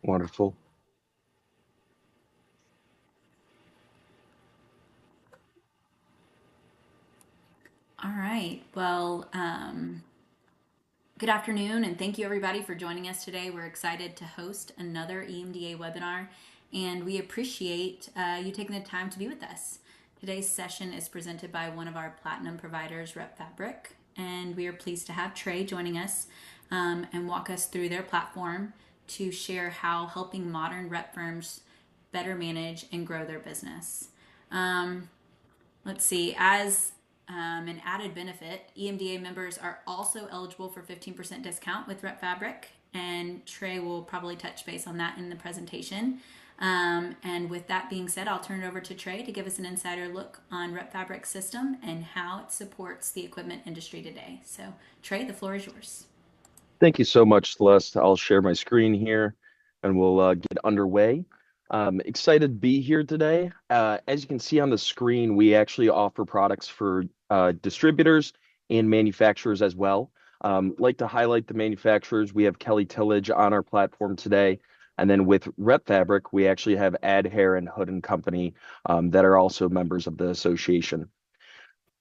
Wonderful. All right. Well, good afternoon, and thank you everybody for joining us today. We're excited to host another EMDA webinar, and we appreciate you taking the time to be with us. Today's session is presented by one of our platinum providers, Repfabric, and we are pleased to have Trey joining us and walk us through their platform to share how helping modern rep firms better manage and grow their business. Let's see, as an added benefit, EMDA members are also eligible for 15% discount with Repfabric, and Trey will probably touch base on that in the presentation. And with that being said, I'll turn it over to Trey to give us an insider look on Repfabric's system and how it supports the equipment industry today. So, Trey, the floor is yours. Thank you so much, Celeste. I'll share my screen here and we'll get underway. Excited to be here today. As you can see on the screen, we actually offer products for distributors and manufacturers as well. Like to highlight the manufacturers. We have Kelly Tillage on our platform today. And then with Repfabric, we actually have Ad Hair and Hood and Company that are also members of the association.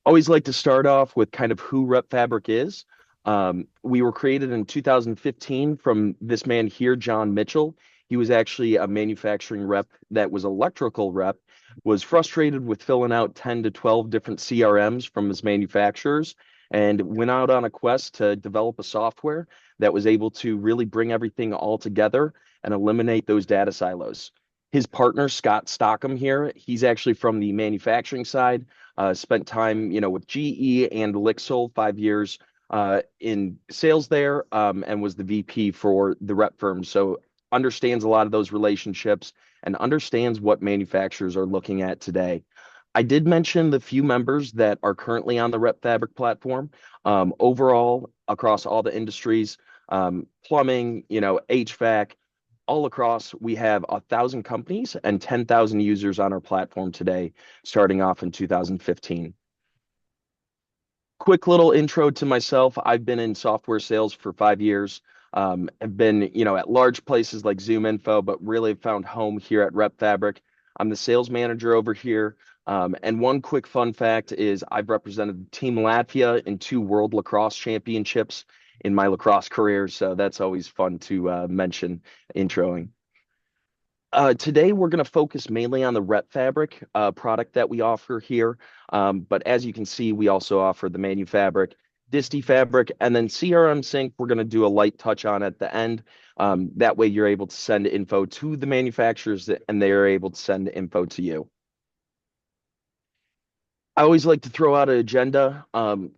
Always like to start off with kind of who Repfabric is. We were created in 2015 from this man here, John Mitchell. He was actually a manufacturing rep that was electrical rep, was frustrated with filling out 10 to 12 different CRMs from his manufacturers, and went out on a quest to develop a software that was able to really bring everything all together and eliminate those data silos. His partner, Scott Stockham here, he's actually from the manufacturing side, spent time, with GE and Lixol, 5 years in sales there, and was the VP for the rep firm. So understands a lot of those relationships and understands what manufacturers are looking at today. I did mention the few members that are currently on the Repfabric platform. Overall, across all the industries, plumbing, HVAC, all across, we have 1,000 companies and 10,000 users on our platform today, starting off in 2015. Quick little intro to myself. I've been in software sales for 5 years. I've been, at large places like Zoom Info, but really found home here at Repfabric. I'm the sales manager over here. And one quick fun fact is I've represented Team Latvia in 2 World Lacrosse Championships in my lacrosse career. So that's always fun to mention introing. Today, we're going to focus mainly on the Repfabric product that we offer here. But as you can see, we also offer the Manufabric, Disty Fabric, and then CRM Sync. We're going to do a light touch on at the end. That way, you're able to send info to the manufacturers and they are able to send info to you. I always like to throw out an agenda.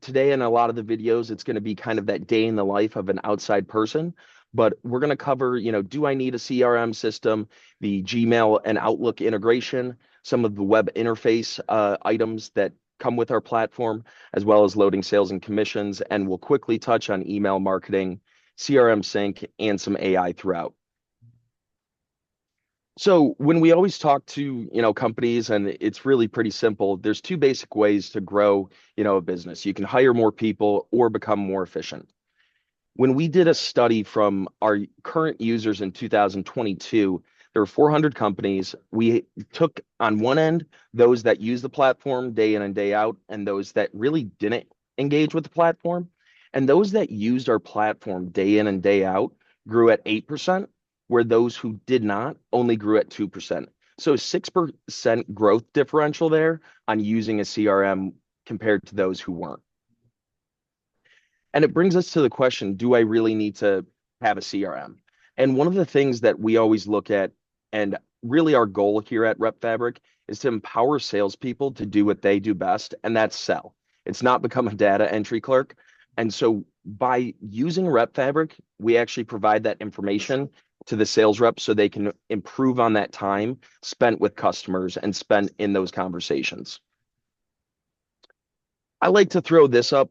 Today, in a lot of the videos, it's going to be kind of that day in the life of an outside person. But we're going to cover, do I need a CRM system, the Gmail and Outlook integration, some of the web interface items that come with our platform, as well as loading sales and commissions. And we'll quickly touch on email marketing, CRM sync, and some AI throughout. So when we always talk to, companies, and it's really pretty simple, there's two basic ways to grow, a business. You can hire more people or become more efficient. When we did a study from our current users in 2022, there were 400 companies. We took on one end those that use the platform day in and day out, and those that really didn't engage with the platform. And those that used our platform day in and day out grew at 8%, where those who did not only grew at 2%. So 6% growth differential there on using a CRM compared to those who weren't. And it brings us to the question, do I really need to have a CRM? And one of the things that we always look at, and really our goal here at Repfabric, is to empower salespeople to do what they do best, and that's sell. It's not become a data entry clerk. And so by using Repfabric, we actually provide that information to the sales reps so they can improve on that time spent with customers and spent in those conversations. I like to throw this up.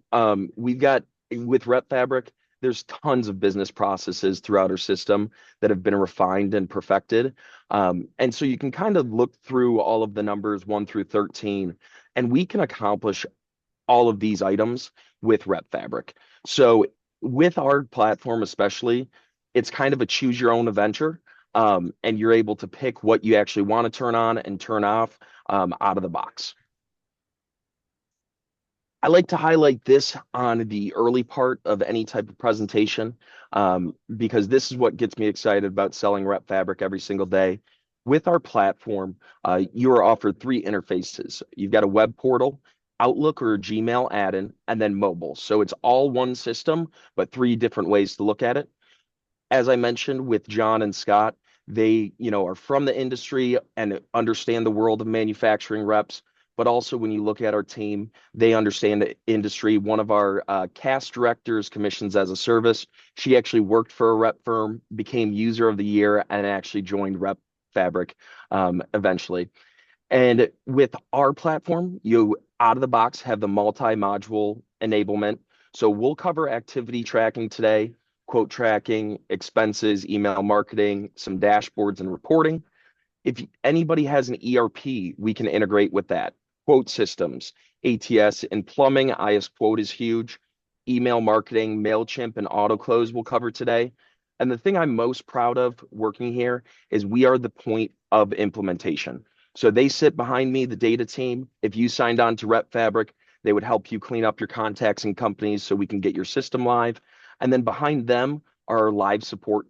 We've got with Repfabric, there's tons of business processes throughout our system that have been refined and perfected. And so you can kind of look through all of the numbers 1 through 13, and we can accomplish all of these items with Repfabric. So with our platform especially, it's kind of a choose your own adventure. and you're able to pick what you actually want to turn on and turn off out of the box. I like to highlight this on the early part of any type of presentation because this is what gets me excited about selling Repfabric every single day. With our platform, you are offered three interfaces. You've got a web portal, Outlook or Gmail add-in, and then mobile. So it's all one system, but three different ways to look at it. As I mentioned with John and Scott, they, are from the industry and understand the world of manufacturing reps. But also, when you look at our team, they understand the industry. One of our cast directors commissions as a service. She actually worked for a rep firm, became user of the year, and actually joined Rep Fabric eventually. And with our platform, you out of the box have the multi-module enablement. So we'll cover activity tracking today, quote tracking, expenses, email marketing, some dashboards and reporting. If anybody has an ERP, we can integrate with that. Quote systems, ATS and plumbing, IS Quote is huge. Email marketing, MailChimp and AutoClose we'll cover today. And the thing I'm most proud of working here is we are the point of implementation. So they sit behind me, the data team. If you signed on to Repfabric, they would help you clean up your contacts and companies so we can get your system live. And then behind them are live support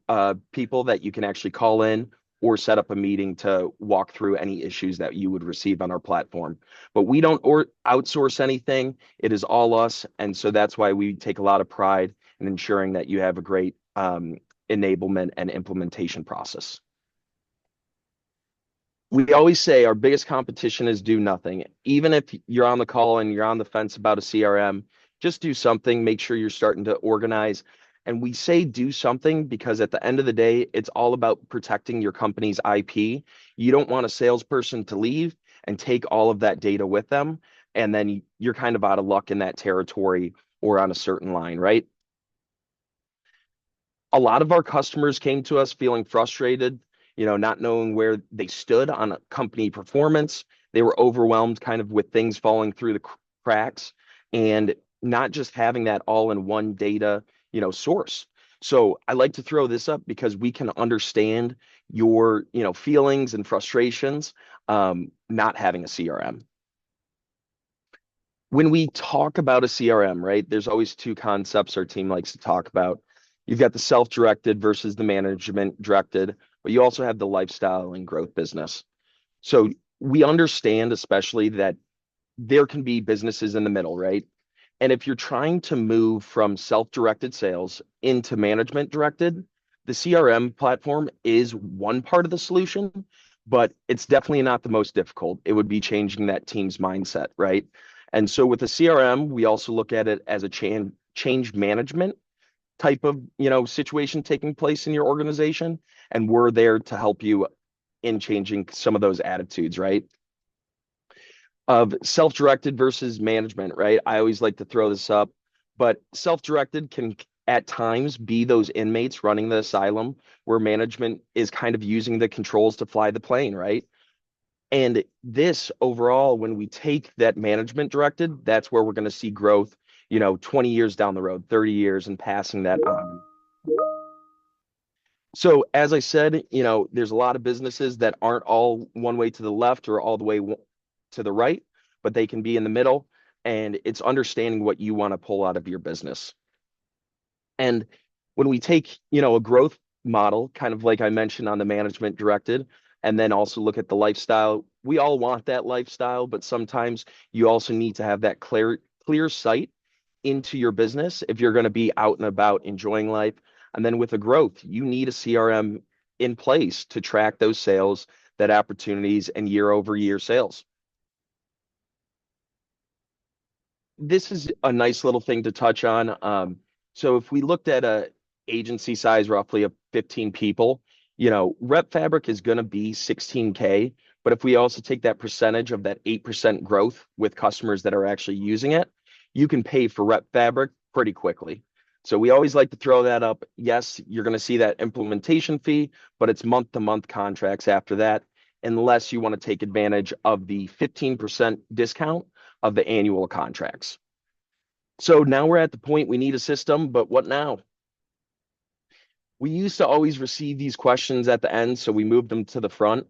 people that you can actually call in or set up a meeting to walk through any issues that you would receive on our platform. But we don't outsource anything. It is all us. And so that's why we take a lot of pride in ensuring that you have a great enablement and implementation process. We always say our biggest competition is do nothing. Even if you're on the call and you're on the fence about a CRM, just do something, make sure you're starting to organize. And we say do something because at the end of the day, it's all about protecting your company's IP. You don't want a salesperson to leave and take all of that data with them. And then you're kind of out of luck in that territory or on a certain line, right? A lot of our customers came to us feeling frustrated, not knowing where they stood on a company performance. They were overwhelmed kind of with things falling through the cracks and not just having that all in one data, source. So I like to throw this up because we can understand your, feelings and frustrations not having a CRM. When we talk about a CRM, right, there's always two concepts our team likes to talk about. You've got the self-directed versus the management directed, but you also have the lifestyle and growth business. So we understand, especially, that there can be businesses in the middle, right? And if you're trying to move from self-directed sales into management directed, the CRM platform is one part of the solution, but it's definitely not the most difficult. It would be changing that team's mindset, right? And so with the CRM, we also look at it as a change management type of, situation taking place in your organization. And we're there to help you in changing some of those attitudes, right? Of self-directed versus management, right? I always like to throw this up, but self-directed can at times be those inmates running the asylum where management is kind of using the controls to fly the plane, right? And this overall, when we take that management directed, that's where we're going to see growth, 20 years down the road, 30 years and passing that on. So as I said, there's a lot of businesses that aren't all one way to the left or all the way to the right, but they can be in the middle. And it's understanding what you want to pull out of your business. And when we take, a growth model, kind of like I mentioned on the management directed, and then also look at the lifestyle, we all want that lifestyle, but sometimes you also need to have that clear sight into your business if you're going to be out and about enjoying life. And then with the growth, you need a CRM in place to track those sales, that opportunities, and year over year sales. This is a nice little thing to touch on. So if we looked at a agency size roughly of 15 people, Rep Fabric is going to be 16K. But if we also take that percentage of that 8% growth with customers that are actually using it, you can pay for Rep Fabric pretty quickly. So we always like to throw that up. Yes, you're going to see that implementation fee, but it's month to month contracts after that, unless you want to take advantage of the 15% discount of the annual contracts. So now we're at the point we need a system, but what now? We used to always receive these questions at the end, so we moved them to the front.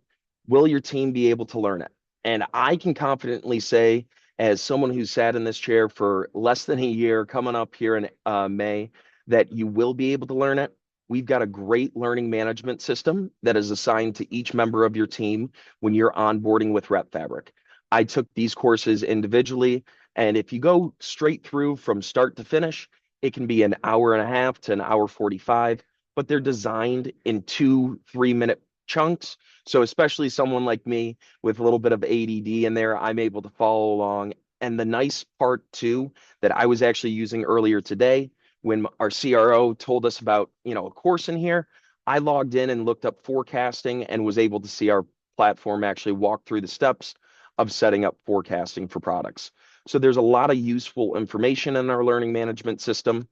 Will your team be able to learn it? And I can confidently say, as someone who sat in this chair for less than a year, coming up here in May, that you will be able to learn it. We've got a great learning management system that is assigned to each member of your team when you're onboarding with Repfabric. I took these courses individually, and if you go straight through from start to finish, it can be an hour and a half to an hour 45, but they're designed in 2 3 minute chunks. So especially someone like me with a little bit of ADD in there, I'm able to follow along. And the nice part too that I was actually using earlier today when our CRO told us about, a course in here, I logged in and looked up forecasting and was able to see our platform actually walk through the steps of setting up forecasting for products. So there's a lot of useful information in our learning management system.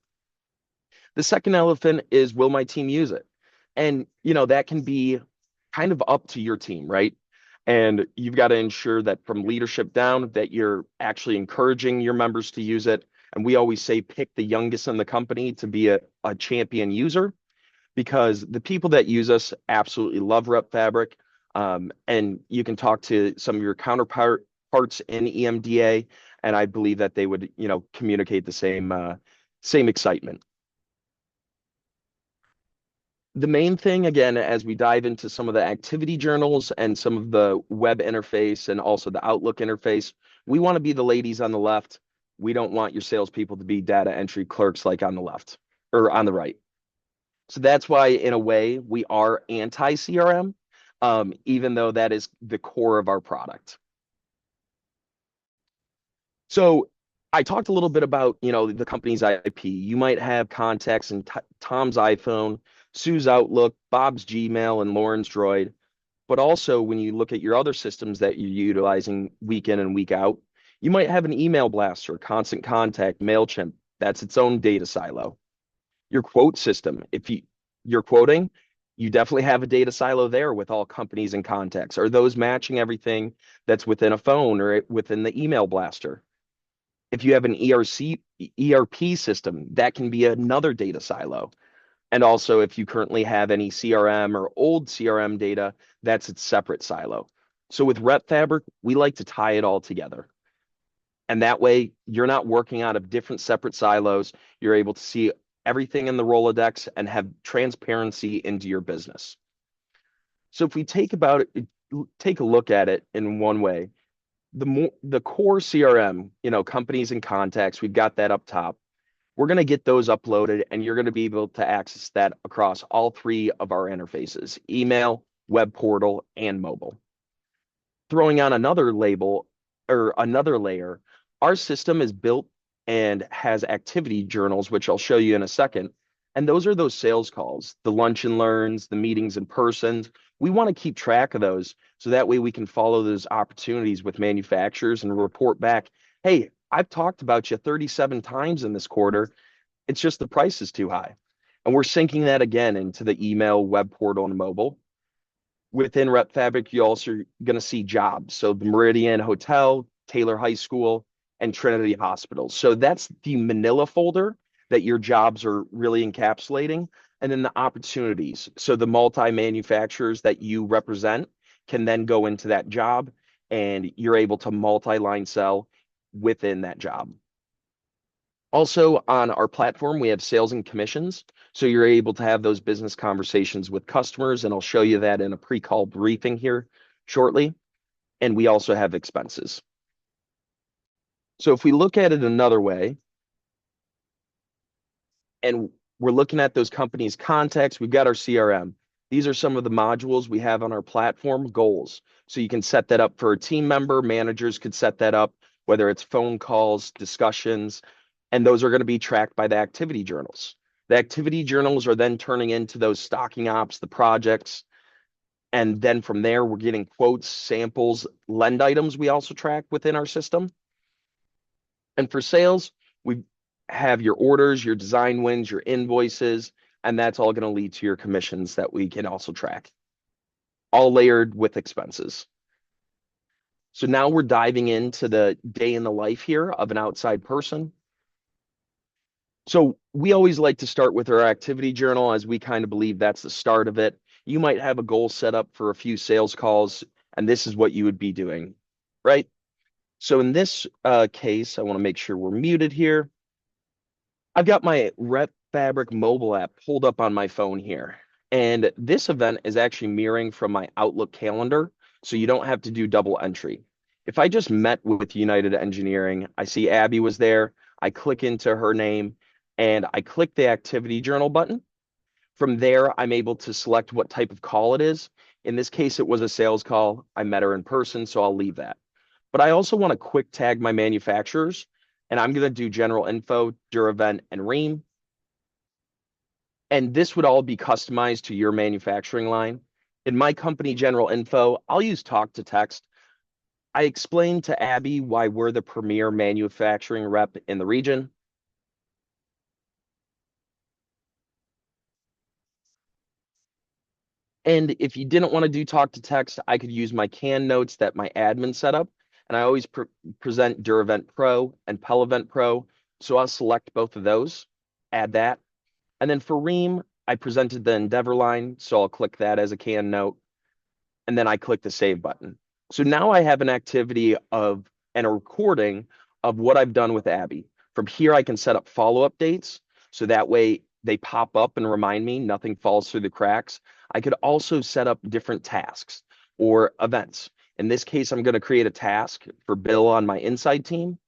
The second elephant is, will my team use it? And, that can be kind of up to your team, right? And you've got to ensure that from leadership down that you're actually encouraging your members to use it. And we always say pick the youngest in the company to be a champion user, because the people that use us absolutely love Repfabric. And you can talk to some of your counterparts in EMDA, and I believe that they would, communicate the same excitement. The main thing, again, as we dive into some of the activity journals and some of the web interface and also the Outlook interface, we want to be the ladies on the left. We don't want your salespeople to be data entry clerks like on the left or on the right. So that's why, in a way, we are anti CRM, even though that is the core of our product. So I talked a little bit about, the company's IP. You might have contacts in Tom's iPhone, Sue's Outlook, Bob's Gmail, and Lauren's Droid. But also, when you look at your other systems that you're utilizing week in and week out, you might have an email blaster, Constant Contact, MailChimp. That's its own data silo. Your quote system, if you're quoting, you definitely have a data silo there with all companies and contacts. Are those matching everything that's within a phone or within the email blaster? If you have an ERP system, that can be another data silo. And also, if you currently have any CRM or old CRM data, that's its separate silo. So with Repfabric, we like to tie it all together. And that way, you're not working out of different separate silos. You're able to see everything in the Rolodex and have transparency into your business. So if we take a look at it in one way, the core CRM, companies and contacts, we've got that up top. We're going to get those uploaded, and you're going to be able to access that across all three of our interfaces: email, web portal, and mobile. Throwing on another label or another layer, our system is built and has activity journals, which I'll show you in a second. And those are those sales calls, the lunch and learns, the meetings in person. We want to keep track of those so that way we can follow those opportunities with manufacturers and report back, hey, I've talked about you 37 times in this quarter. It's just the price is too high. And we're syncing that again into the email, web portal, and mobile. Within Repfabric, you're also going to see jobs. So the Meridian Hotel, Taylor High School, and Trinity Hospital. So that's the Manila folder that your jobs are really encapsulating. And then the opportunities. So the multi-manufacturers that you represent can then go into that job, and you're able to multi-line sell within that job. Also on our platform, we have sales and commissions. So you're able to have those business conversations with customers, and I'll show you that in a pre-call briefing here shortly. And we also have expenses. So if we look at it another way, and we're looking at those companies' contacts, we've got our CRM. These are some of the modules we have on our platform, goals. So you can set that up for a team member. Managers could set that up, whether it's phone calls, discussions, and those are going to be tracked by the activity journals. The activity journals are then turning into those stocking ops, the projects. And then from there, we're getting quotes, samples, lend items we also track within our system. And for sales, we have your orders, your design wins, your invoices, and that's all going to lead to your commissions that we can also track, all layered with expenses. So now we're diving into the day in the life here of an outside person. So we always like to start with our activity journal as we kind of believe that's the start of it. You might have a goal set up for a few sales calls, and this is what you would be doing, right? So in this case, I want to make sure we're muted here. I've got my Repfabric mobile app pulled up on my phone here. And this event is actually mirroring from my Outlook calendar, so you don't have to do double entry. If I just met with United Engineering, I see Abby was there. I click into her name and I click the activity journal button. From there, I'm able to select what type of call it is. In this case, it was a sales call. I met her in person, so I'll leave that. But I also want to quick tag my manufacturers, and I'm going to do general info, Duravent, and Ream. And this would all be customized to your manufacturing line. In my company general info, I'll use talk to text. I explained to Abby why we're the premier manufacturing rep in the region. And if you didn't want to do talk to text, I could use my canned notes that my admin set up. And I always present Duravent Pro and Pelavent Pro. So I'll select both of those, add that. And then for Ream, I presented the Endeavor line. So I'll click that as a canned note. And then I click the save button. So now I have an activity of and a recording of what I've done with Abby. From here, I can set up follow-up dates. So that way they pop up and remind me nothing falls through the cracks. I could also set up different tasks or events. In this case, I'm going to create a task for Bill on my inside team.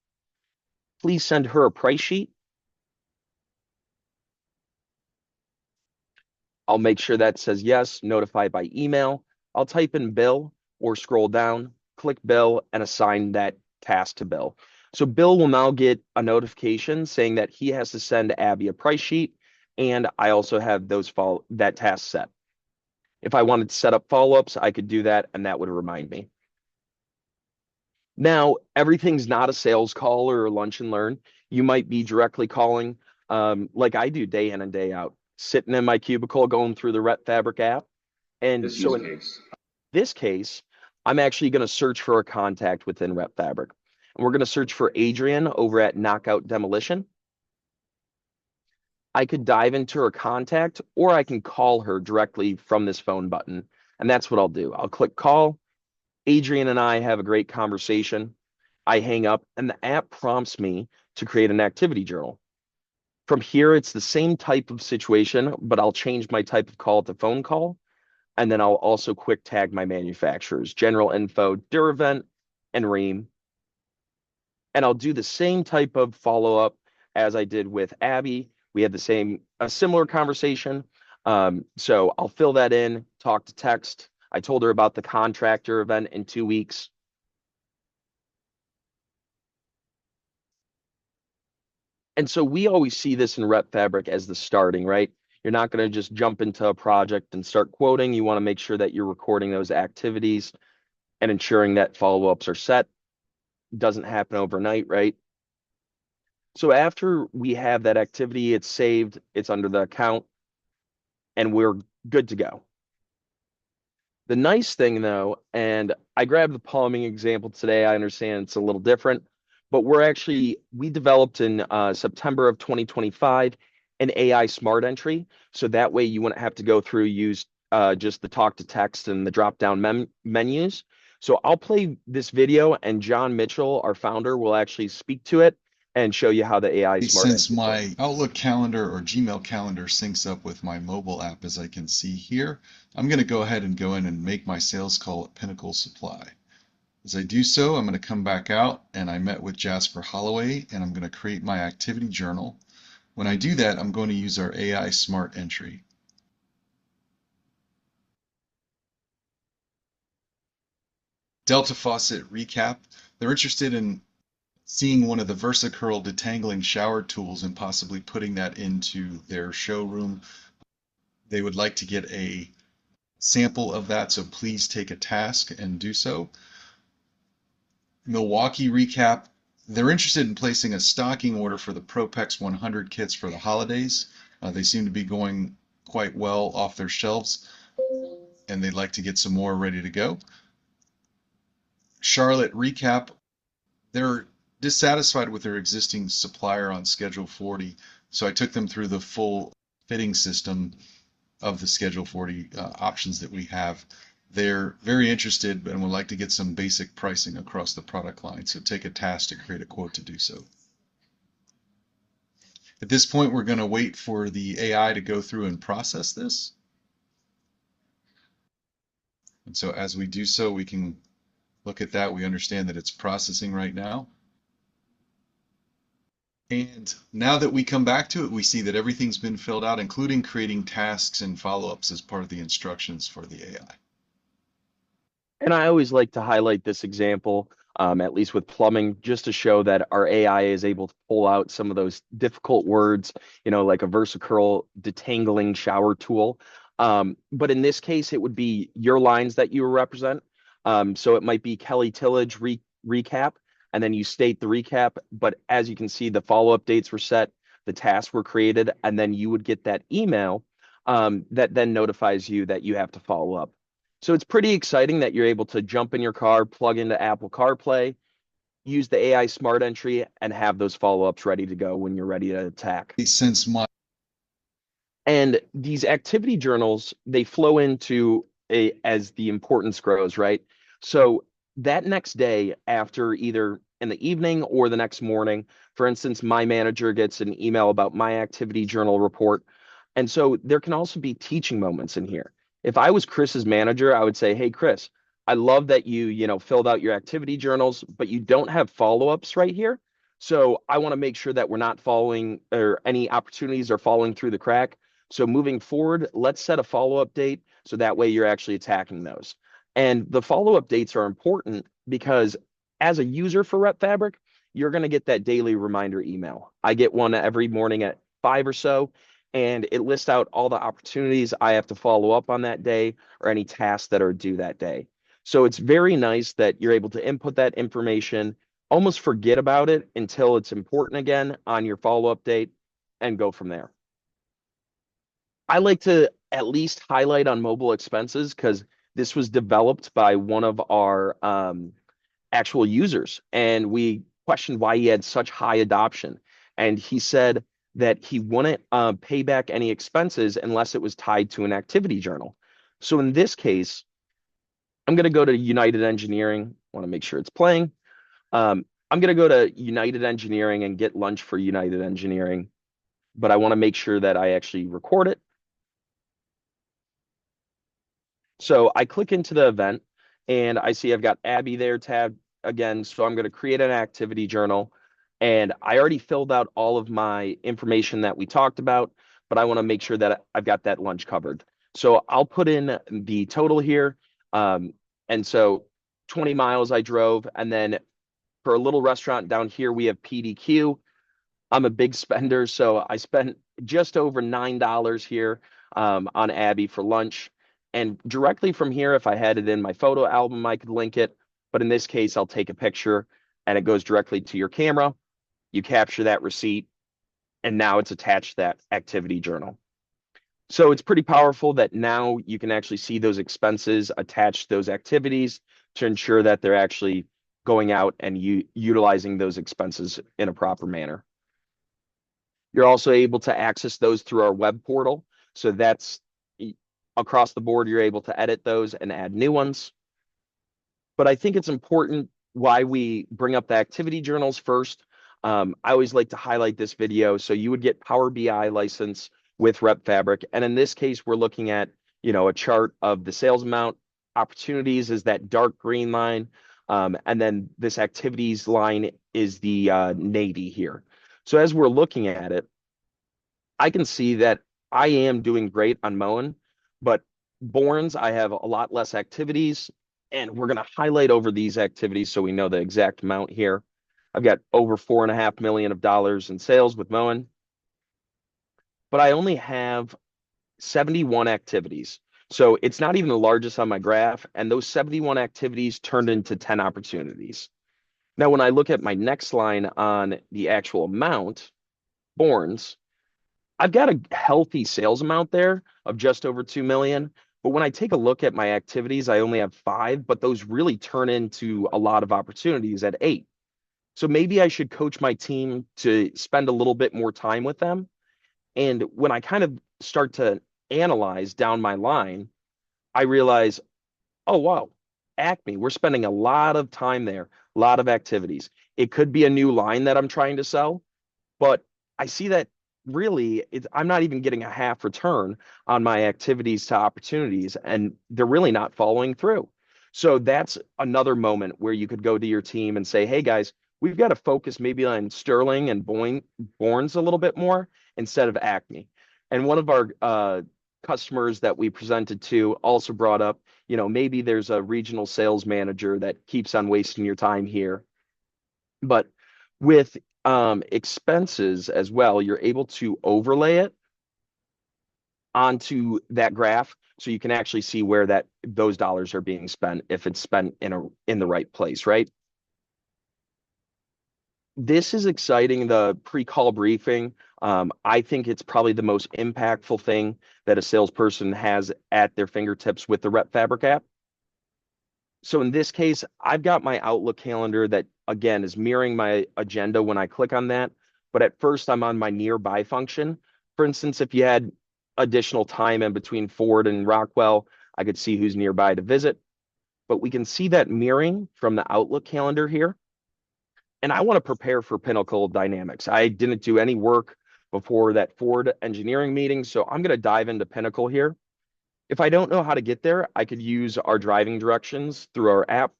Please send her a price sheet. I'll make sure that says yes, notify by email. I'll type in Bill or scroll down, click Bill, and assign that task to Bill. So Bill will now get a notification saying that he has to send Abby a price sheet, and I also have that task set. If I wanted to set up follow-ups, I could do that, and that would remind me. Now, everything's not a sales call or a lunch and learn. You might be directly calling, like I do day in and day out, sitting in my cubicle going through the Repfabric app. And This so use in case. this case, I'm actually going to search for a contact within Repfabric. And we're going to search for Adrian over at Knockout Demolition. I could dive into her contact or I can call her directly from this phone button. And that's what I'll do. I'll click call. Adrian and I have a great conversation. I hang up and the app prompts me to create an activity journal. From here, it's the same type of situation, but I'll change my type of call to phone call. And then I'll also quick tag my manufacturers, General Info, Duravent, and Ream. And I'll do the same type of follow-up as I did with Abby. We had a similar conversation. So I'll fill that in, talk to text. I told her about the contractor event in 2 weeks. And so we always see this in Repfabric as the starting, right? You're not going to just jump into a project and start quoting. You want to make sure that you're recording those activities and ensuring that follow-ups are set. Doesn't happen overnight, right? So after we have that activity, it's saved, it's under the account, and we're good to go. The nice thing though, and I grabbed the plumbing example today, I understand it's a little different, but we developed in September of 2025 an AI smart entry. So that way you wouldn't have to go through, use just the talk to text and the drop down menus. So I'll play this video and John Mitchell, our founder, will actually speak to it and show you how the AI smart Since entry works. my Outlook calendar or Gmail calendar syncs up with my mobile app, as I can see here, I'm going to go ahead and go in and make my sales call at Pinnacle Supply. As I do so, I'm going to come back out and I met with Jasper Holloway and I'm going to create my activity journal. When I do that, I'm going to use our AI Smart Entry. Delta Faucet recap. They're interested in seeing one of the VersaCurl detangling shower tools and possibly putting that into their showroom. They would like to get a sample of that, so please take a task and do so. Milwaukee recap. They're interested in placing a stocking order for the Propex 100 kits for the holidays. They seem to be going quite well off their shelves, and they'd like to get some more ready to go. Charlotte recap. They're dissatisfied with their existing supplier on Schedule 40. So I took them through the full fitting system of the Schedule 40 options that we have. They're very interested and would like to get some basic pricing across the product line. So take a task to create a quote to do so. At this point, we're going to wait for the AI to go through and process this. And so as we do so, we can look at that. We understand that it's processing right now. And now that we come back to it, we see that everything's been filled out, including creating tasks and follow-ups as part of the instructions for the AI. And I always like to highlight this example, at least with plumbing, just to show that our AI is able to pull out some of those difficult words, like a VersaCurl detangling shower tool. But in this case, it would be your lines that you represent. So it might be Kelly Tillage recap, and then you state the recap. But as you can see, the follow-up dates were set, the tasks were created, and then you would get that email that then notifies you that you have to follow up. So it's pretty exciting that you're able to jump in your car, plug into Apple CarPlay, use the AI Smart Entry, and have those follow-ups ready to go when you're ready to attack. Since my And these activity journals, they flow into as the importance grows, right? So that next day, after either in the evening or the next morning, for instance, my manager gets an email about my activity journal report. And so there can also be teaching moments in here. If I was Chris's manager, I would say, hey, Chris, I love that you filled out your activity journals, but you don't have follow-ups right here. So I want to make sure that we're not following or any opportunities are falling through the crack. So moving forward, let's set a follow-up date so that way you're actually attacking those. And the follow-up dates are important because as a user for Repfabric, you're going to get that daily reminder email. I get one every morning at 5 or so, and it lists out all the opportunities I have to follow up on that day or any tasks that are due that day. So it's very nice that you're able to input that information, almost forget about it until it's important again on your follow-up date, and go from there. I like to at least highlight on mobile expenses because this was developed by one of our actual users, and we questioned why he had such high adoption. And he said that he wouldn't pay back any expenses unless it was tied to an activity journal. So in this case, I'm going to go to United Engineering. I want to make sure it's playing. I'm going to go to United Engineering and get lunch for United Engineering, but I want to make sure that I actually record it. So I click into the event and I see I've got Abby there tabbed again. So I'm going to create an activity journal, and I already filled out all of my information that we talked about, but I want to make sure that I've got that lunch covered. So I'll put in the total here. And so 20 miles I drove. And then for a little restaurant down here, we have PDQ. I'm a big spender, so I spent just over $9 here on Abby for lunch. And directly from here, if I had it in my photo album, I could link it. But in this case, I'll take a picture and it goes directly to your camera. You capture that receipt, and now it's attached to that activity journal. So it's pretty powerful that now you can actually see those expenses attached to those activities to ensure that they're actually going out and utilizing those expenses in a proper manner. You're also able to access those through our web portal. So that's across the board, you're able to edit those and add new ones. But I think it's important why we bring up the activity journals first. I always like to highlight this video. So you would get Power BI license with Repfabric. And in this case, we're looking at, a chart of the sales amount. Opportunities is that dark green line. And then this activities line is the navy here. So as we're looking at it, I can see that I am doing great on mowing, but Borns, I have a lot less activities, and we're going to highlight over these activities so we know the exact amount here. I've got over $4.5 million in sales with mowing, but I only have 71 activities. So it's not even the largest on my graph, and those 71 activities turned into 10 opportunities. Now, when I look at my next line on the actual amount, Borns, I've got a healthy sales amount there of just over 2 million. But when I take a look at my activities, I only have 5, but those really turn into a lot of opportunities at 8. So maybe I should coach my team to spend a little bit more time with them And when I kind of start to analyze down my line, I realize, oh, wow, Acme, we're spending a lot of time there, a lot of activities. It could be a new line that I'm trying to sell, but I see that really I'm not even getting a half return on my activities to opportunities, and they're really not following through. So that's another moment where you could go to your team and say, hey guys, we've got to focus maybe on Sterling and Bourne's a little bit more instead of Acme. And one of our customers that we presented to also brought up, maybe there's a regional sales manager that keeps on wasting your time here. But with expenses as well, you're able to overlay it onto that graph so you can actually see where those dollars are being spent if it's spent in the right place, right? This is exciting, the pre-call briefing. I think it's probably the most impactful thing that a salesperson has at their fingertips with the Repfabric app. So in this case, I've got my Outlook calendar that again is mirroring my agenda when I click on that. But at first, I'm on my nearby function. For instance, if you had additional time in between Ford and Rockwell, I could see who's nearby to visit. But we can see that mirroring from the Outlook calendar here. And I want to prepare for Pinnacle Dynamics. I didn't do any work before that Ford engineering meeting, so I'm going to dive into Pinnacle here. If I don't know how to get there, I could use our driving directions through our app,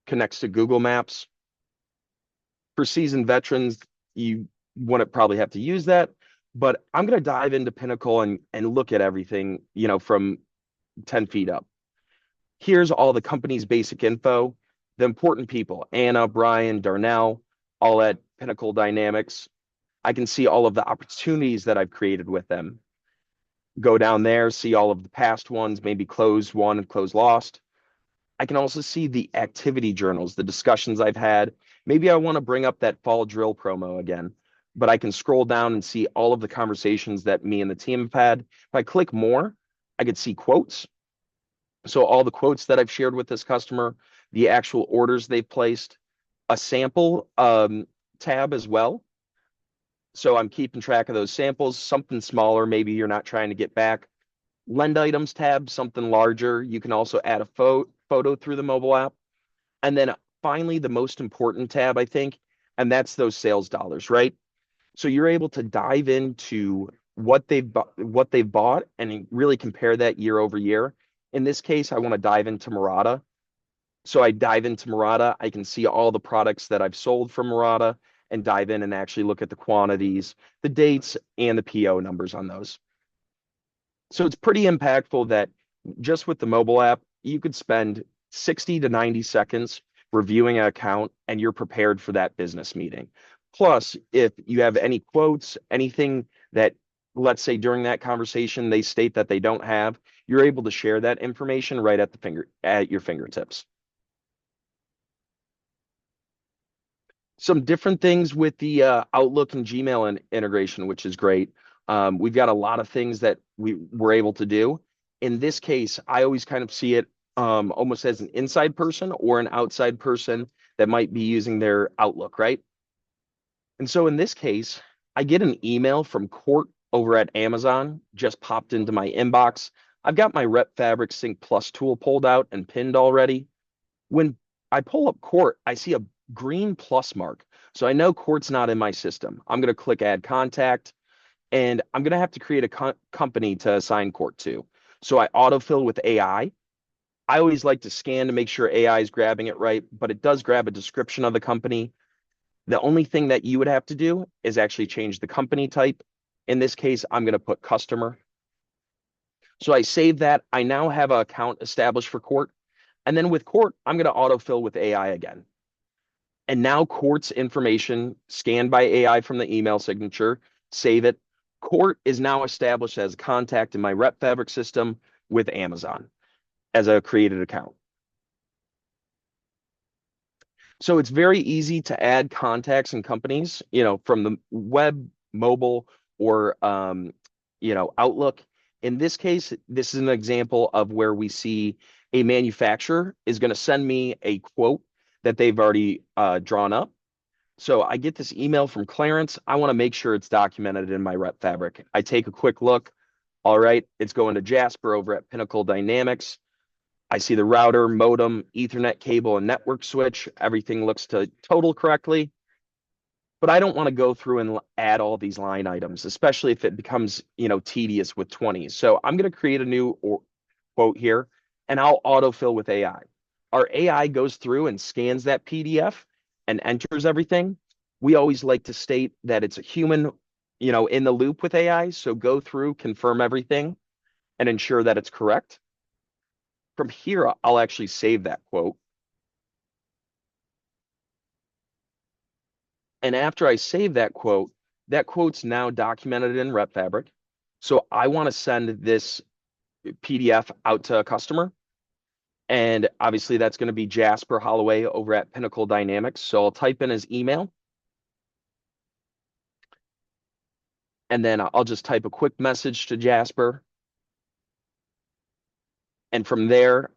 connects to Google Maps. For seasoned veterans, you wouldn't probably have to use that, but I'm going to dive into Pinnacle and look at everything, from 10 feet up. Here's all the company's basic info, the important people, Anna, Brian, Darnell, all at Pinnacle Dynamics. I can see all of the opportunities that I've created with them. Go down there, see all of the past ones, maybe closed won and closed lost. I can also see the activity journals, the discussions I've had. Maybe I want to bring up that fall drill promo again, but I can scroll down and see all of the conversations that me and the team have had. If I click more, I could see quotes. So all the quotes that I've shared with this customer, the actual orders they've placed, a sample tab as well. So I'm keeping track of those samples, something smaller, maybe you're not trying to get back. Lend items tab, something larger. You can also add a photo through the mobile app. And then finally, the most important tab, I think, and that's those sales dollars, right? So you're able to dive into what they've bought and really compare that year over year. In this case, I want to dive into Murata. So I dive into Murata. I can see all the products that I've sold from Murata and dive in and actually look at the quantities, the dates, and the PO numbers on those. So it's pretty impactful that just with the mobile app, you could spend 60 to 90 seconds reviewing an account and you're prepared for that business meeting. Plus, if you have any quotes, anything that, let's say during that conversation, they state that they don't have, you're able to share that information right at your fingertips. Some different things with the Outlook and Gmail integration, which is great. We've got a lot of things that we were able to do. In this case, I always kind of see it almost as an inside person or an outside person that might be using their Outlook, right? And so in this case, I get an email from Court over at Amazon, just popped into my inbox. I've got my Repfabric Sync Plus tool pulled out and pinned already. When I pull up Court, I see a green plus mark. So I know Court's not in my system. I'm going to click Add Contact, and I'm going to have to create a company to assign Court to. So I autofill with AI. I always like to scan to make sure AI is grabbing it right, but it does grab a description of the company. The only thing that you would have to do is actually change the company type. In this case, I'm going to put customer. So I save that. I now have an account established for Court. And then with Court, I'm going to autofill with AI again. And now Court's information scanned by AI from the email signature, save it. Court is now established as a contact in my Repfabric system with Amazon as a created account. So it's very easy to add contacts and companies, from the web, mobile, or Outlook. In this case, this is an example of where we see a manufacturer is going to send me a quote that they've already drawn up. So I get this email from Clarence. I want to make sure it's documented in my Repfabric. I take a quick look. All right, it's going to Jasper over at Pinnacle Dynamics. I see the router, modem, Ethernet cable, and network switch. Everything looks to total correctly, but I don't want to go through and add all these line items, especially if it becomes, tedious with 20. So I'm going to create a new quote here, and I'll autofill with AI. Our AI goes through and scans that PDF and enters everything. We always like to state that it's a human, in the loop with AI. So go through, confirm everything, and ensure that it's correct. From here, I'll actually save that quote. And after I save that quote's now documented in Repfabric. So I want to send this PDF out to a customer. And obviously that's going to be Jasper Holloway over at Pinnacle Dynamics. So I'll type in his email and then I'll just type a quick message to Jasper. And from there,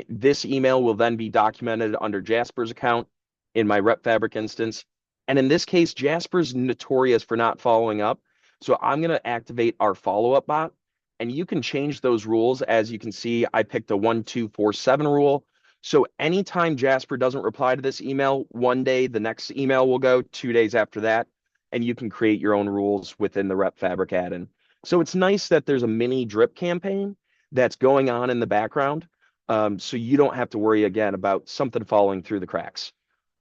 this email will then be documented under Jasper's account in my Repfabric instance. And in this case, Jasper's notorious for not following up. So I'm going to activate our follow-up bot. And you can change those rules. As you can see, I picked a 1247 rule. So anytime Jasper doesn't reply to this email, one day the next email will go, 2 days after that. And you can create your own rules within the Repfabric add-in. So it's nice that there's a mini drip campaign that's going on in the background. So you don't have to worry again about something falling through the cracks.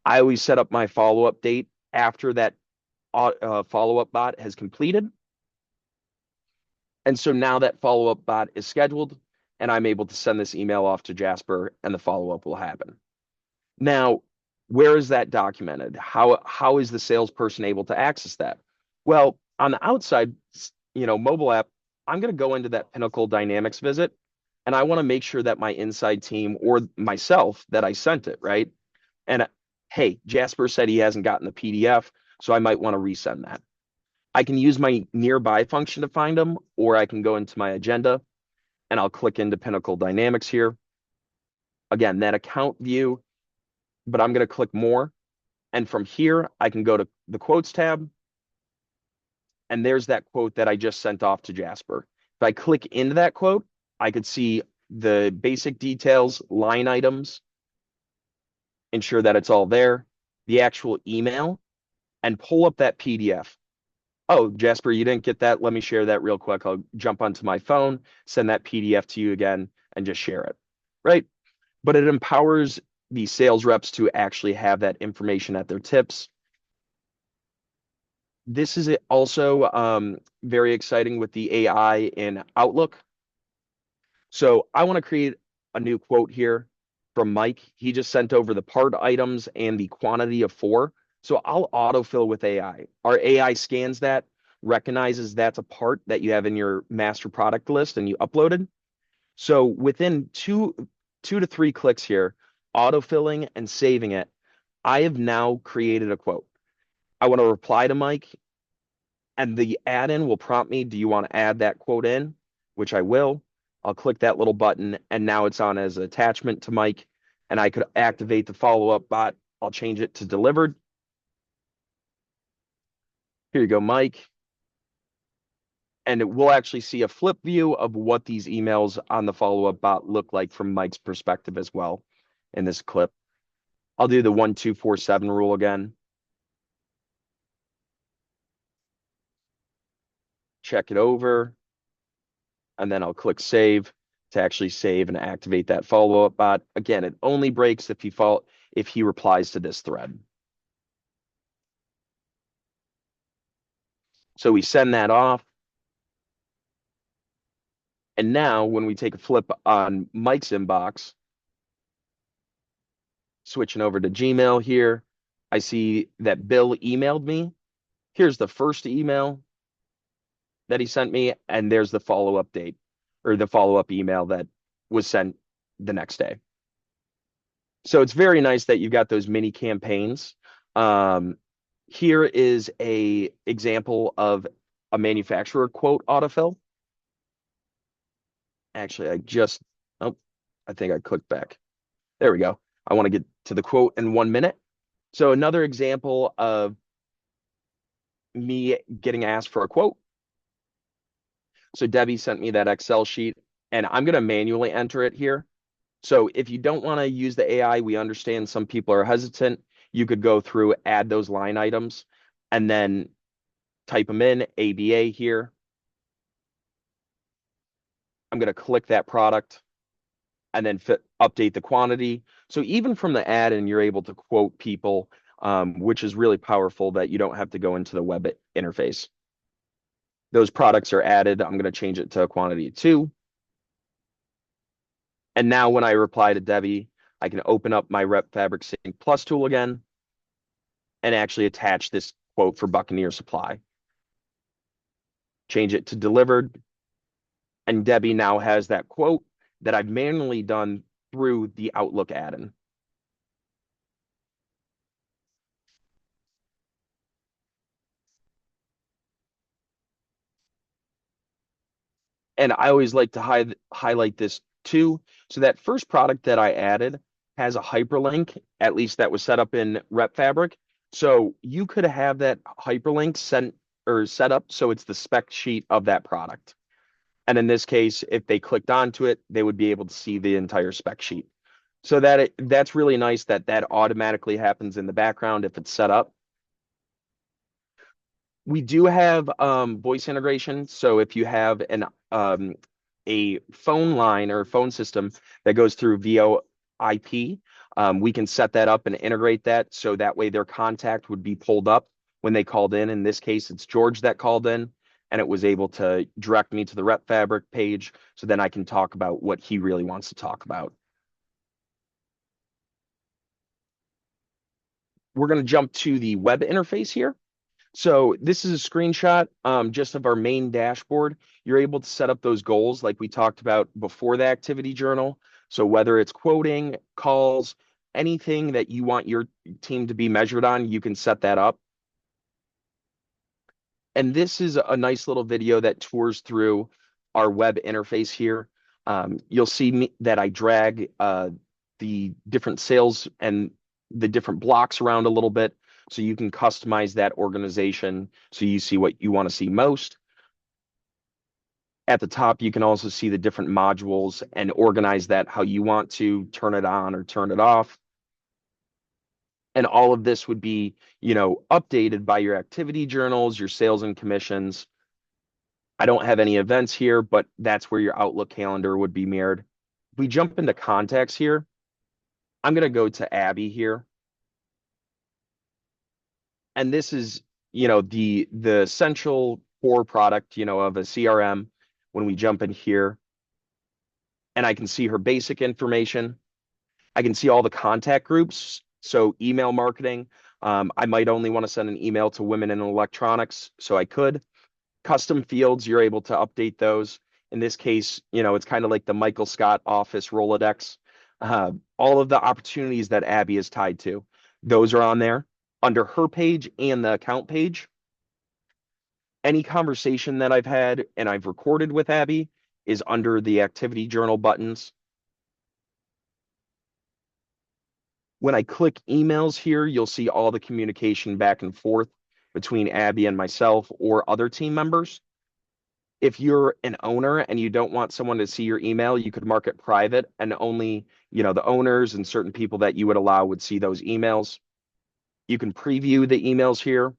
I always set up my follow-up date after that follow-up bot has completed. And so now that follow-up bot is scheduled and I'm able to send this email off to Jasper and the follow-up will happen. Now, where is that documented? How is the salesperson able to access that? Well, on the outside, mobile app, I'm going to go into that Pinnacle Dynamics visit and I want to make sure that my inside team or myself that I sent it, right? And hey, Jasper said he hasn't gotten the PDF, so I might want to resend that. I can use my nearby function to find them, or I can go into my agenda and I'll click into Pinnacle Dynamics here. Again, that account view, but I'm going to click more. And from here, I can go to the quotes tab. And there's that quote that I just sent off to Jasper. If I click into that quote, I could see the basic details, line items, ensure that it's all there, the actual email, and pull up that PDF. Oh, Jasper, you didn't get that. Let me share that real quick. I'll jump onto my phone, send that PDF to you again, and just share it. Right? But it empowers the sales reps to actually have that information at their tips. This is also very exciting with the AI in Outlook. So I want to create a new quote here from Mike. He just sent over the part items and the quantity of 4. So I'll autofill with AI. Our AI scans that, recognizes that's a part that you have in your master product list and you uploaded. So within two to 3 clicks here, autofilling and saving it, I have now created a quote. I want to reply to Mike and the add-in will prompt me, do you want to add that quote in? Which I will. I'll click that little button and now it's on as an attachment to Mike and I could activate the follow-up bot. I'll change it to delivered. Here you go, Mike. And we'll actually see a flip view of what these emails on the follow-up bot look like from Mike's perspective as well in this clip. I'll do the 1247 rule again. Check it over. And then I'll click save to actually save and activate that follow-up bot. Again, it only breaks if he replies to this thread. So we send that off. And now when we take a flip on Mike's inbox, switching over to Gmail here, I see that Bill emailed me. Here's the first email that he sent me, and there's the follow-up date or the follow-up email that was sent the next day. So it's very nice that you've got those mini campaigns. Here is a example of a manufacturer quote autofill. Actually, I think I clicked back. There we go. I want to get to the quote in 1 minute. So another example of me getting asked for a quote. So Debbie sent me that Excel sheet, and I'm going to manually enter it here. So if you don't want to use the AI, we understand some people are hesitant. You could go through, add those line items, and then type them in, ABA here. I'm going to click that product and then update the quantity. So even from the ad, and you're able to quote people, which is really powerful that you don't have to go into the web interface. Those products are added. I'm going to change it to a quantity of 2. And now when I reply to Debbie, I can open up my Repfabric Sync Plus tool again and actually attach this quote for Buccaneer Supply. Change it to delivered. And Debbie now has that quote that I've manually done through the Outlook add-in. And I always like to highlight this too. So that first product that I added has a hyperlink, at least that was set up in Repfabric. So you could have that hyperlink sent or set up so it's the spec sheet of that product. And in this case, if they clicked onto it, they would be able to see the entire spec sheet. So that's really nice that that automatically happens in the background if it's set up. We do have voice integration. So if you have a phone line or phone system that goes through VoIP, we can set that up and integrate that so that way their contact would be pulled up when they called in. In this case, it's George that called in, and it was able to direct me to the Repfabric page so then I can talk about what he really wants to talk about. We're going to jump to the web interface here. So this is a screenshot just of our main dashboard. You're able to set up those goals like we talked about before the activity journal. So whether it's quoting, calls, anything that you want your team to be measured on, you can set that up. And this is a nice little video that tours through our web interface here. You'll see that I drag the different sales and the different blocks around a little bit so you can customize that organization so you see what you want to see most. At the top, you can also see the different modules and organize that how you want to turn it on or turn it off. And all of this would be, updated by your activity journals, your sales and commissions. I don't have any events here, but that's where your Outlook calendar would be mirrored. If we jump into contacts here, I'm going to go to Abby here. And this is, the central core product, of a CRM. When we jump in here, and I can see her basic information. I can see all the contact groups. So email marketing. I might only want to send an email to women in electronics, so I could. Custom fields, you're able to update those. In this case, it's kind of like the Michael Scott office Rolodex. All of the opportunities that Abby is tied to, those are on there under her page and the account page. Any conversation that I've had and I've recorded with Abby is under the activity journal buttons. When I click emails here, you'll see all the communication back and forth between Abby and myself or other team members. If you're an owner and you don't want someone to see your email, you could mark it private and only, the owners and certain people that you would allow would see those emails. You can preview the emails here,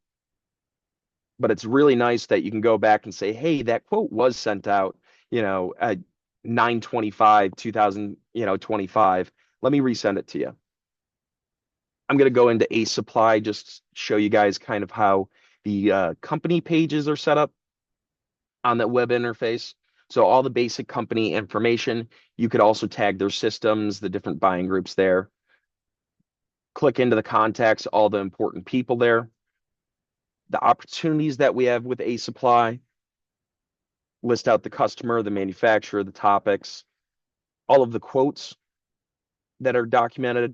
but it's really nice that you can go back and say, hey, that quote was sent out, at 9/25, 2025. Let me resend it to you. I'm going to go into Ace Supply, just show you guys kind of how the company pages are set up on that web interface. So all the basic company information, you could also tag their systems, the different buying groups there. Click into the contacts, all the important people there. The opportunities that we have with Ace Supply, list out the customer, the manufacturer, the topics, all of the quotes that are documented.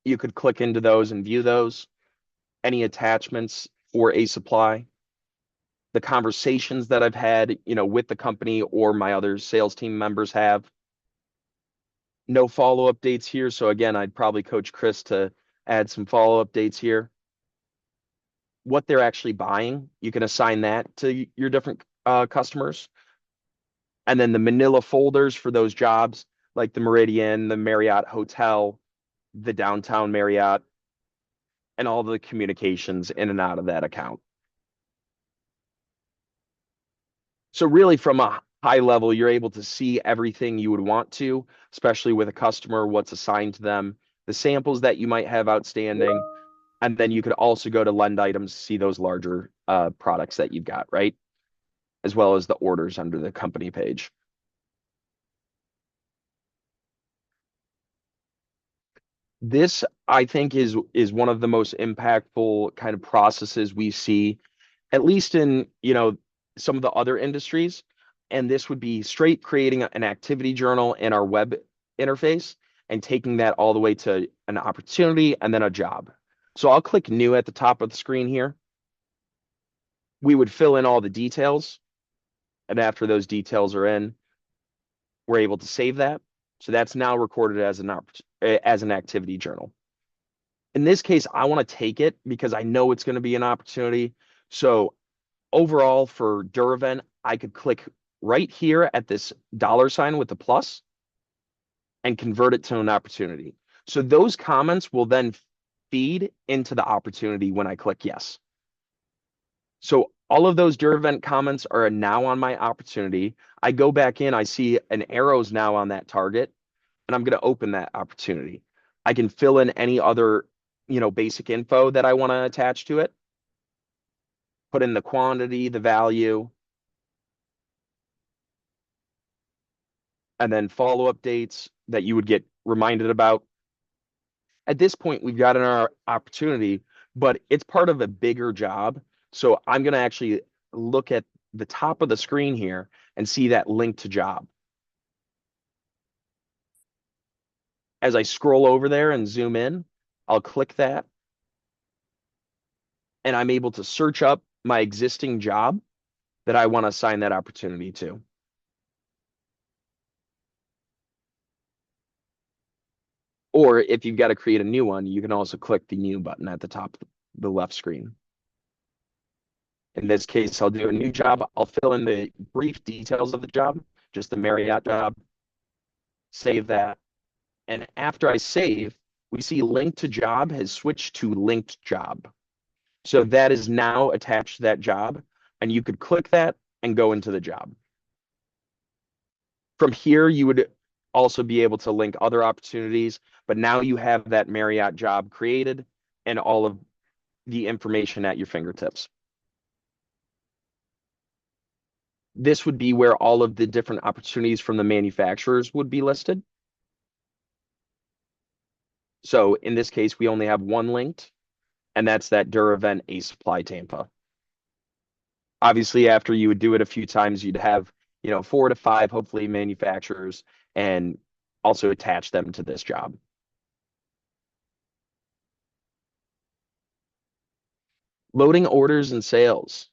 You could click into those and view those. Any attachments for Ace Supply. The conversations that I've had, with the company or my other sales team members have. No follow-up dates here. So again, I'd probably coach Chris to add some follow-up dates here, what they're actually buying. You can assign that to your different customers. And then the manila folders for those jobs, like the Meridian, the Marriott Hotel, the downtown Marriott, and all the communications in and out of that account. So really from a high level, you're able to see everything you would want to, especially with a customer, what's assigned to them, the samples that you might have outstanding, and then you could also go to lend items to see those larger products that you've got, right? As well as the orders under the company page. This, I think, is one of the most impactful kind of processes we see, at least in, some of the other industries. And this would be straight creating an activity journal in our web interface and taking that all the way to an opportunity and then a job. So I'll click new at the top of the screen here. We would fill in all the details. And after those details are in, we're able to save that. So that's now recorded as an activity journal. In this case, I want to take it because I know it's going to be an opportunity. So overall for Duraven, I could click right here at this $ with the plus and convert it to an opportunity. So those comments will then feed into the opportunity when I click yes. So all of those Duraven comments are now on my opportunity. I go back in, I see an arrow's now on that target, and I'm going to open that opportunity. I can fill in any other, basic info that I want to attach to it. Put in the quantity, the value, and then follow-up dates that you would get reminded about. At this point, we've got our opportunity, but it's part of a bigger job. So I'm going to actually look at the top of the screen here and see that link to job. As I scroll over there and zoom in, I'll click that, and I'm able to search up my existing job that I want to assign that opportunity to. Or if you've got to create a new one, you can also click the new button at the top of the left screen. In this case, I'll do a new job. I'll fill in the brief details of the job, just the Marriott job, save that. And after I save, we see link to job has switched to linked job. So that is now attached to that job, and you could click that and go into the job. From here, you would also be able to link other opportunities, but now you have that Marriott job created and all of the information at your fingertips. This would be where all of the different opportunities from the manufacturers would be listed. So in this case, we only have one linked, and that's that Duraven A Supply Tampa. Obviously, after you would do it a few times, you'd have, 4 to 5, hopefully, manufacturers, and also attach them to this job. Loading orders and sales.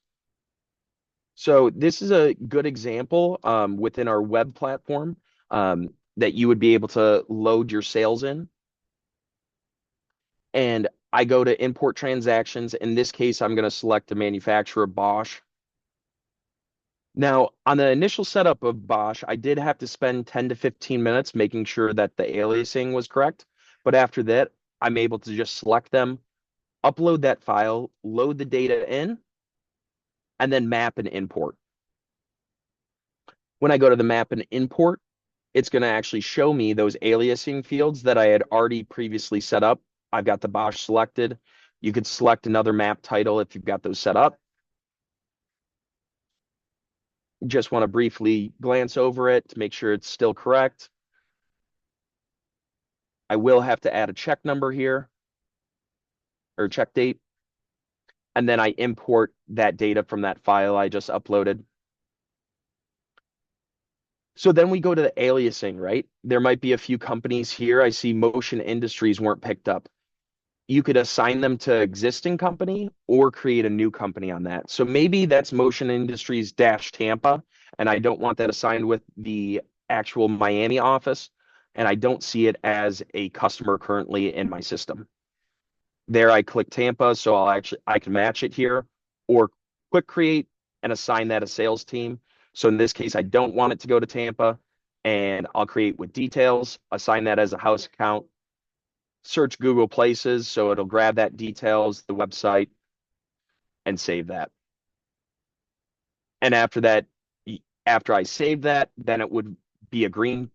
So this is a good example within our web platform that you would be able to load your sales in. And I go to import transactions. In this case, I'm going to select the manufacturer Bosch. Now, on the initial setup of Bosch, I did have to spend 10 to 15 minutes making sure that the aliasing was correct. But after that, I'm able to just select them, upload that file, load the data in, and then map and import. When I go to the map and import, it's going to actually show me those aliasing fields that I had already previously set up. I've got the Bosch selected. You could select another map title if you've got those set up. Just want to briefly glance over it to make sure it's still correct. I will have to add a check number here, or check date. And then I import that data from that file I just uploaded. So then we go to the aliasing, right? There might be a few companies here. I see Motion Industries weren't picked up. You could assign them to existing company or create a new company on that. So maybe that's Motion Industries dash Tampa, and I don't want that assigned with the actual Miami office, and I don't see it as a customer currently in my system. There I click Tampa, so I can match it here, or quick create and assign that a sales team. So in this case, I don't want it to go to Tampa, and I'll create with details, assign that as a house account, search Google Places, so it'll grab that details, the website, and save that. And after that, after I save that, then it would be a green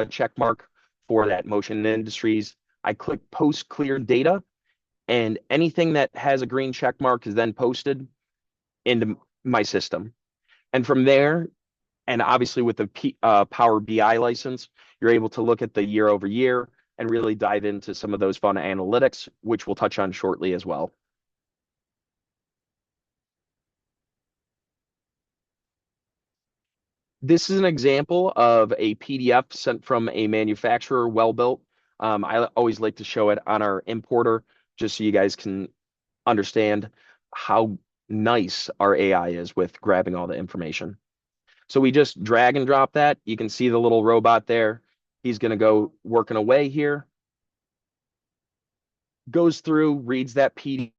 check mark for that Motion Industries. I click Post Cleared Data, and anything that has a green check mark is then posted into my system. And from there, and obviously with the Power BI license, you're able to look at the year over year and really dive into some of those fun analytics, which we'll touch on shortly as well. This is an example of a PDF sent from a manufacturer, well built. I always like to show it on our importer just so you guys can understand how nice our AI is with grabbing all the information. So we just drag and drop that. You can see the little robot there. He's going to go working away here, goes through, reads that PDF.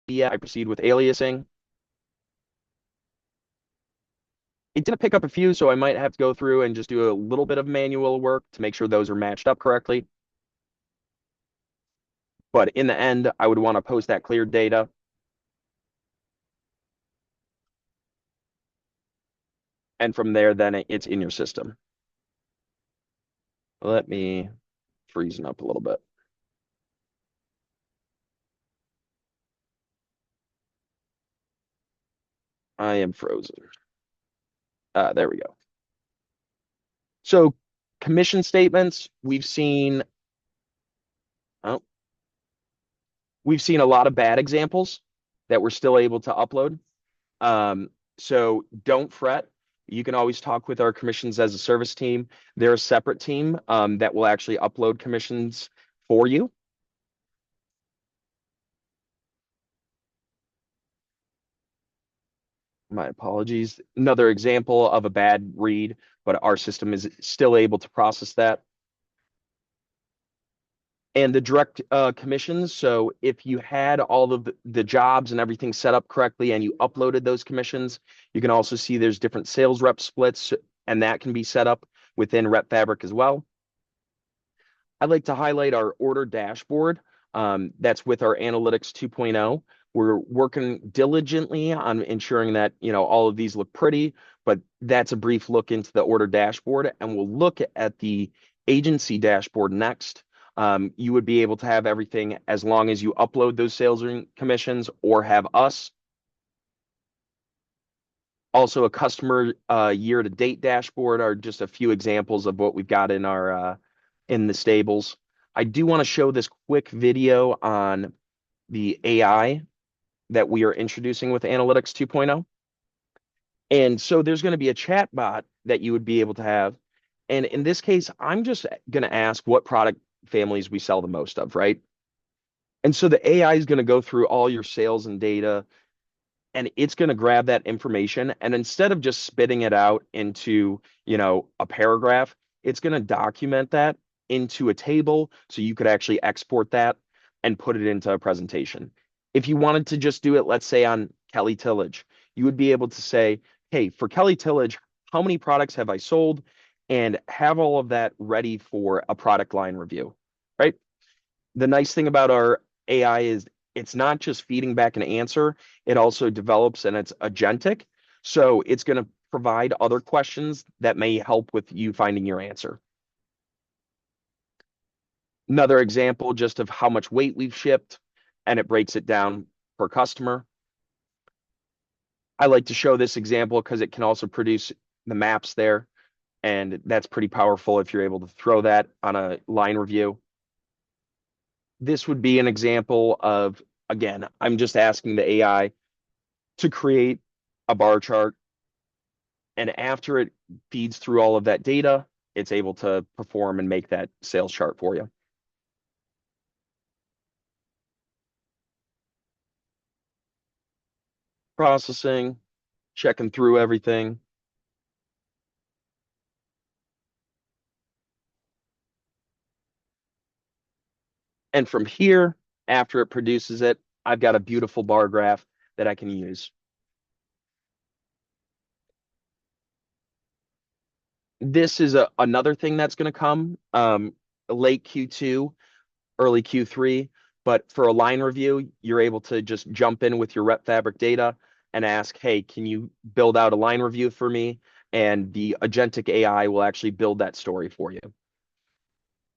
I proceed with aliasing. It didn't pick up a few, so I might have to go through and just do a little bit of manual work to make sure those are matched up correctly. But in the end, I would want to post that cleared data. And from there, then it's in your system. Let me freezing up a little bit. I am frozen. There we go. So commission statements, oh, we've seen a lot of bad examples that we're still able to upload. So don't fret. You can always talk with our commissions as a service team. They're a separate team that will actually upload commissions for you. My apologies. Another example of a bad read, but our system is still able to process that. And the direct commissions. So if you had all of the jobs and everything set up correctly and you uploaded those commissions, you can also see there's different sales rep splits, and that can be set up within Repfabric as well. I'd like to highlight our order dashboard. That's with our Analytics 2.0. We're working diligently on ensuring that all of these look pretty, but that's a brief look into the order dashboard, and we'll look at the agency dashboard next. You would be able to have everything as long as you upload those sales commissions or have us. Also, a customer year-to-date dashboard are just a few examples of what we've got in our in the stables. I do want to show this quick video on the AI that we are introducing with Analytics 2.0. And so there's going to be a chat bot that you would be able to have. And in this case, I'm just going to ask what product families we sell the most of, right? And so the AI is going to go through all your sales and data, and it's going to grab that information. And instead of just spitting it out into, a paragraph, it's going to document that into a table so you could actually export that and put it into a presentation. If you wanted to just do it, let's say on Kelly Tillage, you would be able to say, hey, for Kelly Tillage, how many products have I sold? And have all of that ready for a product line review, right? The nice thing about our AI is it's not just feeding back an answer, it also develops and it's agentic. So it's going to provide other questions that may help with you finding your answer. Another example just of how much weight we've shipped, and it breaks it down per customer. I like to show this example because it can also produce the maps there, and that's pretty powerful if you're able to throw that on a line review. This would be an example of, again, I'm just asking the AI to create a bar chart. And after it feeds through all of that data, it's able to perform and make that sales chart for you. Processing, checking through everything. And from here, after it produces it, I've got a beautiful bar graph that I can use. This is another thing that's going to come late Q2, early Q3. But for a line review, you're able to just jump in with your Repfabric data and ask, hey, can you build out a line review for me? And the agentic AI will actually build that story for you.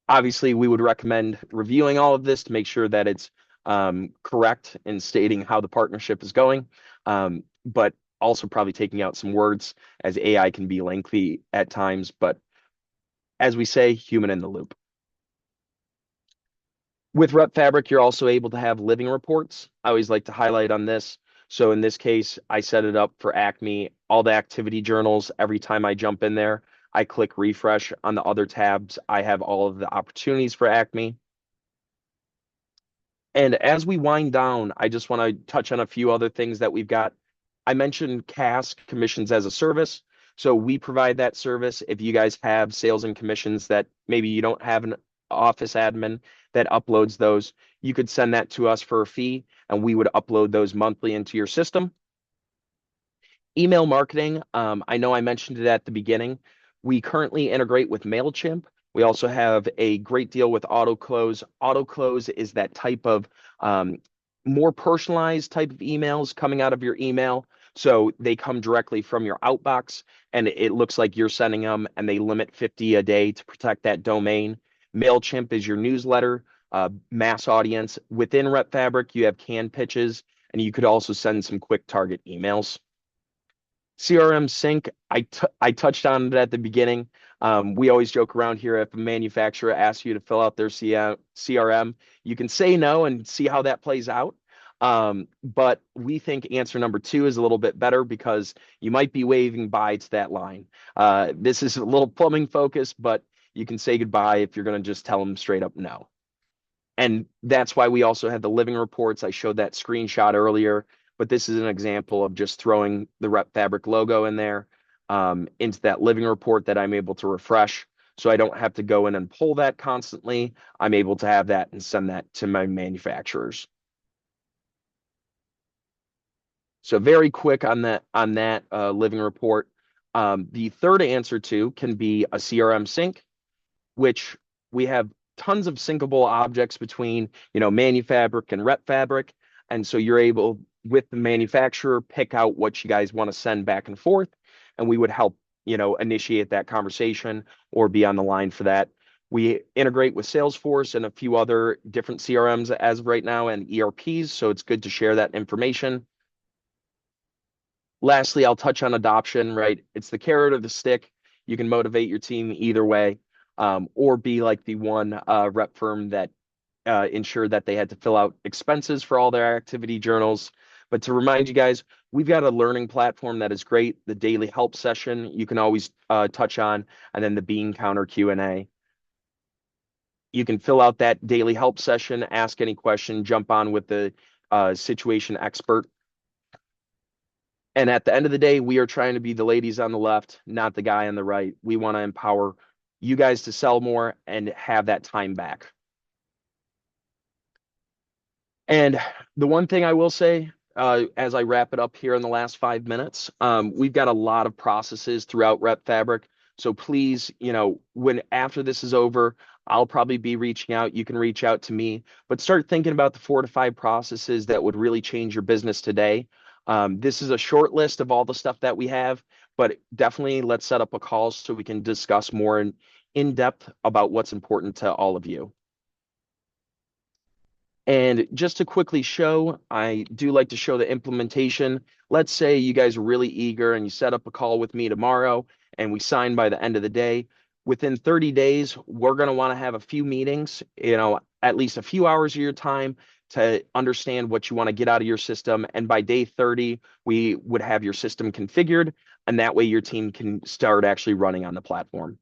Obviously, we would recommend reviewing all of this to make sure that it's correct in stating how the partnership is going, but also probably taking out some words as AI can be lengthy at times. But as we say, human in the loop. With Repfabric, you're also able to have living reports. I always like to highlight on this. So in this case, I set it up for Acme, all the activity journals. Every time I jump in there, I click refresh on the other tabs. I have all of the opportunities for Acme. And as we wind down, I just want to touch on a few other things that we've got. I mentioned CAS, commissions as a service. So we provide that service. If you guys have sales and commissions that maybe you don't have an office admin that uploads those, you could send that to us for a fee, and we would upload those monthly into your system. Email marketing, I know I mentioned it at the beginning. We currently integrate with MailChimp. We also have a great deal with AutoClose. AutoClose is that type of more personalized type of emails coming out of your email. So they come directly from your outbox, and it looks like you're sending them, and they limit 50 a day to protect that domain. MailChimp is your newsletter, mass audience. Within Repfabric, you have canned pitches, and you could also send some quick target emails. CRM sync, I touched on it at the beginning. We always joke around here, if a manufacturer asks you to fill out their CRM, you can say no and see how that plays out. But we think answer number two is a little bit better because you might be waving bye to that line. This is a little plumbing focused, but you can say goodbye if you're going to just tell them straight up no. And that's why we also have the living reports. I showed that screenshot earlier, but this is an example of just throwing the Repfabric logo in there into that living report that I'm able to refresh. So I don't have to go in and pull that constantly. I'm able to have that and send that to my manufacturers. So very quick on that living report. The third answer to can be a CRM sync, which we have tons of syncable objects between, Manuffabric and Repfabric. And so you're able, with the manufacturer, pick out what you guys want to send back and forth. And we would help, initiate that conversation or be on the line for that. We integrate with Salesforce and a few other different CRMs as of right now and ERPs. So it's good to share that information. Lastly, I'll touch on adoption, right? It's the carrot or the stick. You can motivate your team either way, or be like the one rep firm that ensured that they had to fill out expenses for all their activity journals. But to remind you guys, we've got a learning platform that is great. The daily help session you can always touch on, and then the bean counter Q&A. You can fill out that daily help session, ask any question, jump on with the situation expert. And at the end of the day, we are trying to be the ladies on the left, not the guy on the right. We want to empower you guys to sell more and have that time back. And the one thing I will say, as I wrap it up here in the last 5 minutes, we've got a lot of processes throughout Repfabric. So please, when after this is over, I'll probably be reaching out. You can reach out to me, but start thinking about the 4 to 5 processes that would really change your business today. This is a short list of all the stuff that we have, but definitely let's set up a call so we can discuss more in depth about what's important to all of you. And just to quickly show, I do like to show the implementation. Let's say you guys are really eager and you set up a call with me tomorrow and we sign by the end of the day. Within 30 days, we're going to want to have a few meetings, at least a few hours of your time to understand what you want to get out of your system. And by day 30, we would have your system configured, and that way your team can start actually running on the platform.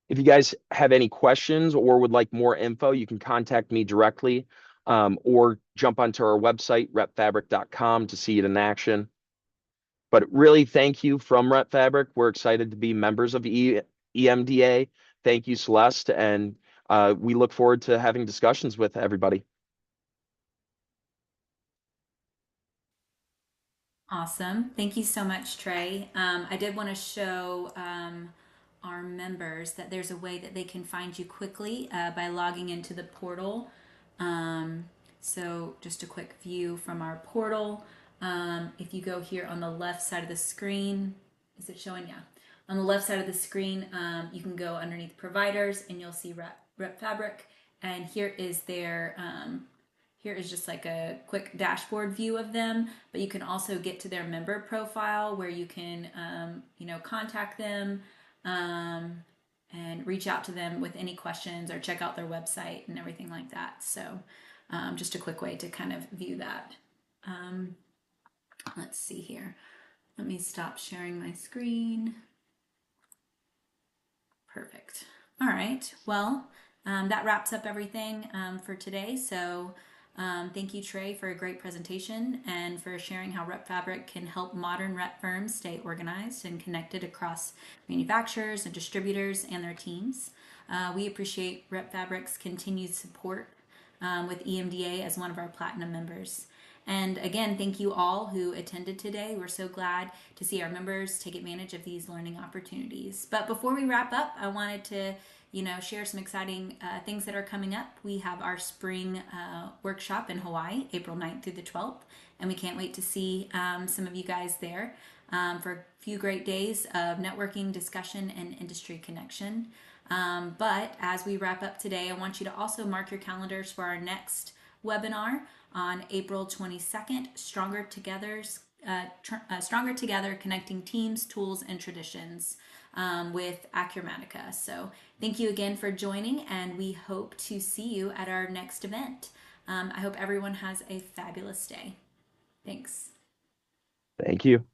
If you guys have any questions or would like more info, you can contact me directly, or jump onto our website, repfabric.com, to see it in action. But really, thank you from Repfabric. We're excited to be members of EMDA. Thank you, Celeste, and we look forward to having discussions with everybody. Awesome. Thank you so much, Trey. I did want to show our members that there's a way that they can find you quickly by logging into the portal. Um, so, just a quick view from our portal. If you go here on the left side of the screen, is it showing? Yeah. On the left side of the screen, you can go underneath providers and you'll see Repfabric. And here is their here is just like a quick dashboard view of them, but you can also get to their member profile where you can, contact them and reach out to them with any questions or check out their website and everything like that. So, just a quick way to kind of view that. Um, let's see here. Let me stop sharing my screen. Perfect. All right. Well, that wraps up everything for today. So, thank you, Trey, for a great presentation and for sharing how Repfabric can help modern rep firms stay organized and connected across manufacturers and distributors and their teams. We appreciate Repfabric's continued support with EMDA as one of our platinum members. And again, thank you all who attended today. We're so glad to see our members take advantage of these learning opportunities. But before we wrap up, I wanted to share some exciting things that are coming up. We have our spring workshop in Hawaii, April 9th through the 12th, and we can't wait to see some of you guys there for a few great days of networking, discussion, and industry connection. But as we wrap up today, I want you to also mark your calendars for our next webinar on April 22nd, Stronger Together, Connecting Teams, Tools, and Traditions with Acumatica. So thank you again for joining, and we hope to see you at our next event. I hope everyone has a fabulous day. Thanks. Thank you.